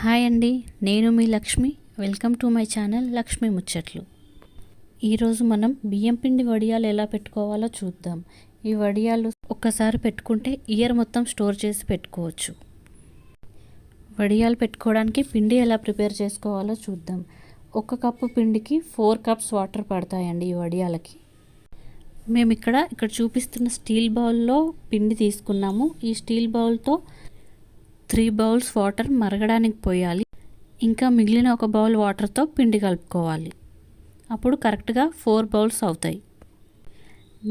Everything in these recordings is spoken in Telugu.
హాయ్ అండి, నేను మీ Lakshmi. Welcome to my channel Lakshmi Muchatlu. ఈరోజు మనం బియ్యం పిండి వడియాలు ఎలా పెట్టుకోవాలో చూద్దాం. ఈ వడియాలు ఒక్కసారి పెట్టుకుంటే ఇయర్ మొత్తం స్టోర్ చేసి పెట్టుకోవచ్చు. వడియాలు పెట్టుకోవడానికి పిండి ఎలా ప్రిపేర్ చేసుకోవాలో చూద్దాం. 1 కప్పు పిండికి 4 కప్స్ వాటర్ పడతాయండి ఈ వడియాలకి. మేము ఇక్కడ చూపిస్తున్న స్టీల్ బౌల్లో పిండి తీసుకున్నాము. ఈ స్టీల్ బౌల్తో 3 బౌల్స్ వాటర్ మరగడానికి పోయాలి. ఇంకా మిగిలిన 1 బౌల్ వాటర్తో పిండి కలుపుకోవాలి. అప్పుడు కరెక్ట్గా 4 బౌల్స్ అవుతాయి.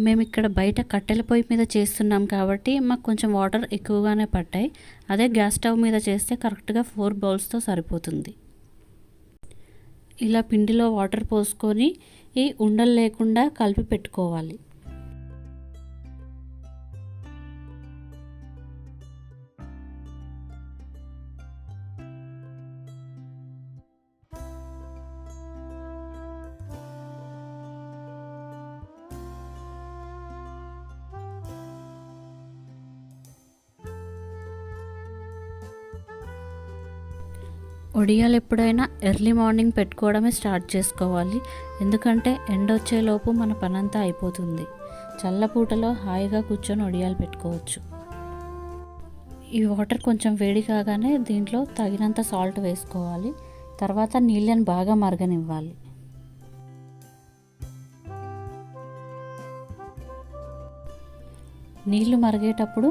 మేము ఇక్కడ బయట కట్టెల పొయ్యి మీద చేస్తున్నాం కాబట్టి మాకు కొంచెం వాటర్ ఎక్కువగానే పట్టాయి. అదే గ్యాస్ స్టవ్ మీద చేస్తే కరెక్ట్గా 4 బౌల్స్తో సరిపోతుంది. ఇలా పిండిలో వాటర్ పోసుకొని ఈ ఉండలు లేకుండా కలిపి పెట్టుకోవాలి. వడియాలు ఎప్పుడైనా ఎర్లీ మార్నింగ్ పెట్టుకోవడమే స్టార్ట్ చేసుకోవాలి. ఎందుకంటే ఎండ వచ్చేలోపు మన పనంతా అయిపోతుంది. చల్లపూటలో హాయిగా కూర్చొని వడియాలు పెట్టుకోవచ్చు. ఈ వాటర్ కొంచెం వేడి కాగానే దీంట్లో తగినంత సాల్ట్ వేసుకోవాలి. తర్వాత నీళ్ళని బాగా మరగనివ్వాలి. నీళ్లు మరిగేటప్పుడు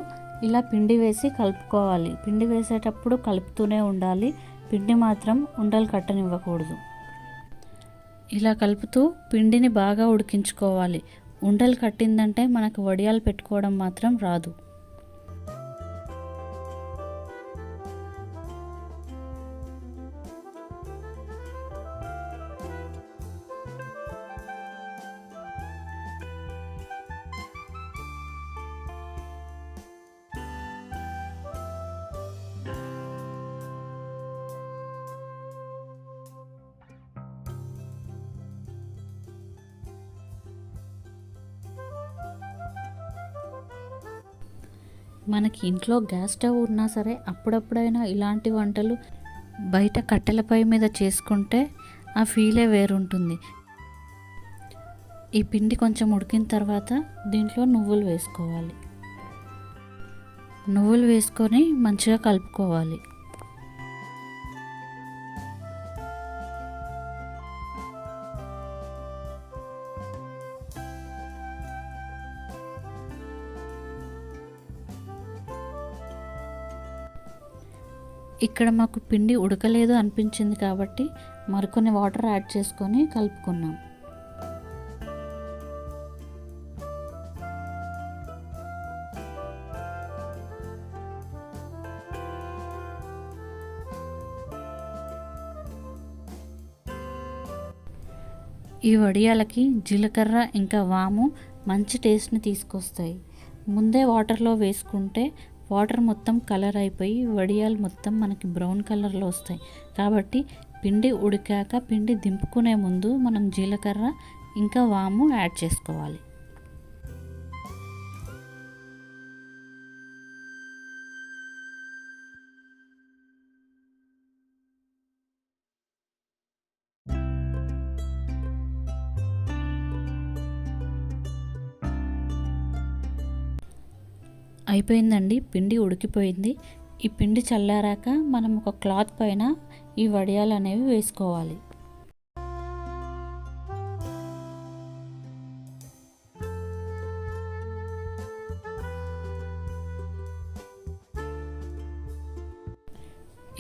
ఇలా పిండి వేసి కలుపుకోవాలి. పిండి వేసేటప్పుడు కలుపుతూనే ఉండాలి. పిండి మాత్రం ఉండలు కట్టనివ్వకూడదు. ఇలా కలుపుతూ పిండిని బాగా ఉడికించుకోవాలి. ఉండలు కట్టిందంటే మనకు వడియాలు పెట్టుకోవడం మాత్రం రాదు. మనకి ఇంట్లో గ్యాస్ స్టవ్ ఉన్నా సరే అప్పుడప్పుడైనా ఇలాంటి వంటలు బయట కట్టెలపై మీద చేసుకుంటే ఆ ఫీలే వేరుంటుంది. ఈ పిండి కొంచెం ఉడికిన తర్వాత దీంట్లో నువ్వులు వేసుకోవాలి. నువ్వులు వేసుకొని మంచిగా కలుపుకోవాలి. ఇక్కడ మాకు పిండి ఉడకలేదు అనిపించింది కాబట్టి మరికొన్ని వాటర్ యాడ్ చేసుకొని కలుపుకున్నాం. ఈ వడియాలకి జీలకర్ర ఇంకా వాము మంచి టేస్ట్ని తీసుకొస్తాయి. ముందే వాటర్లో వేసుకుంటే వాటర్ మొత్తం కలర్ అయిపోయి వడియాలు మొత్తం మనకి బ్రౌన్ కలర్లో వస్తాయి. కాబట్టి పిండి ఉడికాక పిండి దింపుకునే ముందు మనం జీలకర్ర ఇంకా వాము యాడ్ చేసుకోవాలి. అయిపోయిందండి, పిండి ఉడికిపోయింది. ఈ పిండి చల్లారాక మనం ఒక క్లాత్ పైన ఈ వడియాలు అనేవి వేసుకోవాలి.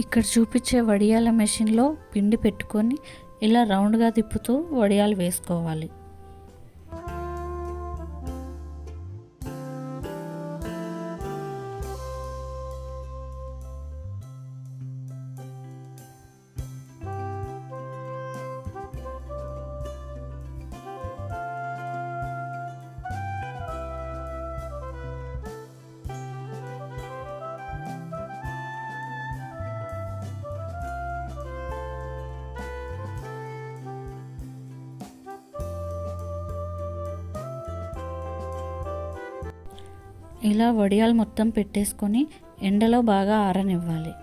ఇక్కడ చూపించే వడియాల మెషిన్లో పిండి పెట్టుకొని ఇలా రౌండ్గా తిప్పుతూ వడియాలు వేసుకోవాలి. ఇలా వడియాలు మొత్తం పెట్టేసుకొని ఎండలో బాగా ఆరనివ్వాలి.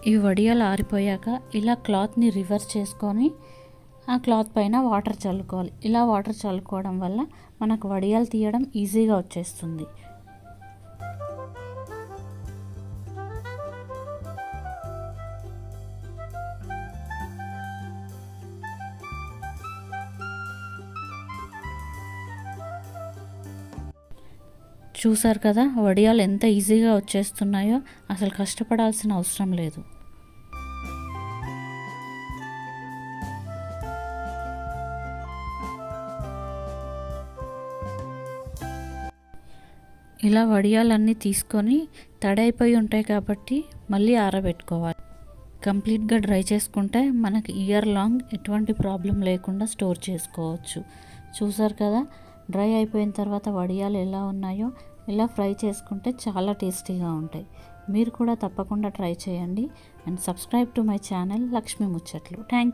ఈ వడియాలు ఆరిపోయాక ఇలా క్లాత్ని రివర్స్ చేసుకొని ఆ క్లాత్ పైన వాటర్ చల్లుకోవాలి. ఇలా వాటర్ చల్లుకోవడం వల్ల మనకు వడియాలు తీయడం ఈజీగా వచ్చేస్తుంది. చూసారు కదా వడియాలు ఎంత ఈజీగా వచ్చేస్తున్నాయో, అసలు కష్టపడాల్సిన అవసరం లేదు. ఇలా వడియాలన్నీ తీసుకొని తడైపోయి ఉంటాయి కాబట్టి మళ్ళీ ఆరబెట్టుకోవాలి. కంప్లీట్గా డ్రై చేసుకుంటే మనకి ఇయర్ లాంగ్ ఎటువంటి ప్రాబ్లం లేకుండా స్టోర్ చేసుకోవచ్చు. చూసారు కదా డ్రై అయిపోయిన తర్వాత వడియాలు ఎలా ఉన్నాయో, ఇలా ఫ్రై చేసుకుంటే చాలా టేస్టీగా ఉంటాయి. మీరు కూడా తప్పకుండా ట్రై చేయండి. And subscribe to my channel Lakshmi Muchatlu. Thank you.